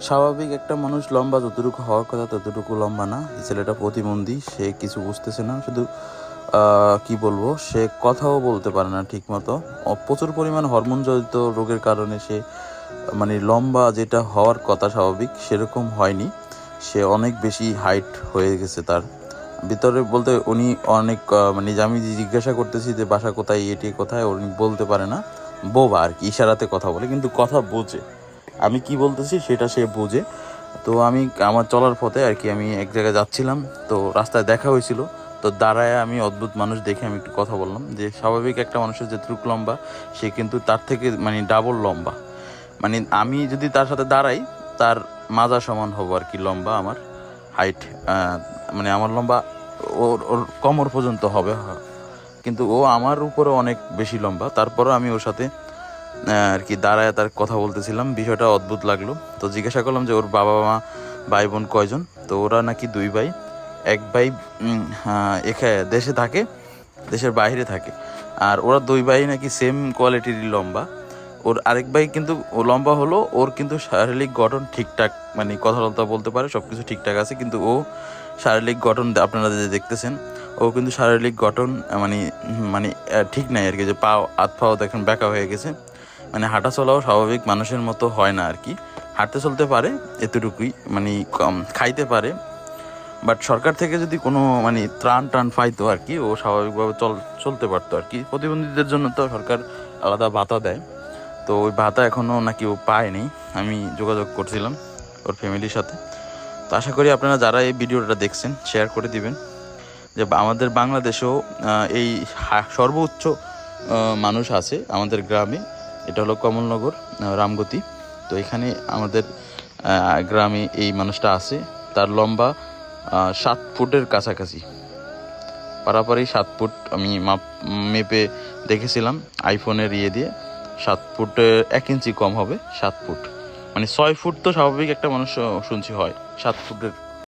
স্বাভাবিক একটা মানুষ লম্বা যতটুকু হওয়ার কথা ততটুকু লম্বা না। এই ছেলেটা প্রতিবন্ধী, সে কিছু বুঝতেছে না, শুধু কি বলবো, সে কথাও বলতে পারে না ঠিক মতো। প্রচুর পরিমাণ হরমোনজনিত রোগের কারণে সে মানে লম্বা যেটা হওয়ার কথা স্বাভাবিক সেরকম হয়নি। সে অনেক বেশি হাইট হয়ে গেছে তার ভিতরে। বলতে উনি অনেক মানে আমি জিজ্ঞাসা করতেছি যে বাসা কোথায়, এটি কোথায়, উনি বলতে পারে না। বোবা আর কি, ইশারাতে কথা বলে, কিন্তু কথা বোঝে। আমি কি বলতেছি সেটা সে বোঝে। তো আমি আমার চলার পথে আর কি আমি এক জায়গায় যাচ্ছিলাম, তো রাস্তায় দেখা হয়েছিল। তো দাঁড়ায় আমি অদ্ভুত মানুষ দেখে আমি একটু কথা বললাম যে স্বাভাবিক একটা মানুষের যেটুকু লম্বা সে কিন্তু তার থেকে মানে ডাবল লম্বা। মানে আমি যদি তার সাথে দাঁড়াই তার মাজা সমান হবো আর কি লম্বা আমার হাইট। মানে আমার লম্বা ওর ওর কোমর পর্যন্ত হবে, কিন্তু ও আমার উপরে অনেক বেশি লম্বা। তারপরও আমি ওর সাথে আর কি দাঁড়ায় তার কথা বলতেছিলাম। বিষয়টা অদ্ভুত লাগলো। তো জিজ্ঞাসা করলাম যে ওর বাবা মা ভাই বোন কয়জন। তো ওরা নাকি 2 ভাই। এক ভাই দেশে থাকে, দেশের বাইরে থাকে। আর ওরা 2 ভাই নাকি সেম কোয়ালিটিরই লম্বা। ওর আরেক ভাই কিন্তু ও লম্বা হলো, ওর কিন্তু শারীরিক গঠন ঠিকঠাক, মানে কথাবার্তা বলতে পারে, সব কিছু ঠিকঠাক আছে। কিন্তু ও শারীরিক গঠন আপনারা যে দেখতেছেন, ও কিন্তু শারীরিক গঠন মানে মানে ঠিক নাই আর কি। যে পা হাত পাও দেখেন ব্যাকা হয়ে গেছে, মানে হাঁটা চলাও স্বাভাবিক মানুষের মতো হয় না আর কি। হাঁটতে চলতে পারে এতটুকুই, মানে খাইতে পারে। বাট সরকার থেকে যদি কোনো মানে ত্রাণ পাইতো আর কি, ও স্বাভাবিকভাবে চলতে পারতো আর কি। প্রতিবন্ধীদের জন্য তো সরকার আলাদা ভাতা দেয়, তো ওই ভাতা এখনও নাকি ও পায়নি। আমি যোগাযোগ করছিলাম ওর ফ্যামিলির সাথে। তো আশা করি আপনারা যারা এই ভিডিওটা দেখছেন শেয়ার করে দিবেন যে আমাদের বাংলাদেশেও এই সর্বোচ্চ মানুষ আছে আমাদের গ্রামে। এটা হলো কমলনগর, রামগতি। তো এখানে আমাদের গ্রামে এই মানুষটা আছে। তার লম্বা 7 ফুটের কাছাকাছি, পারাপারি 7 ফুট। আমি মেপে দেখেছিলাম আইফোনের দিয়ে। 7 ফুটে 1 ইঞ্চি কম হবে, 7 ফুট। মানে 6 ফুট তো স্বাভাবিক একটা মানুষ শুনছি হয়, 7 ফুটের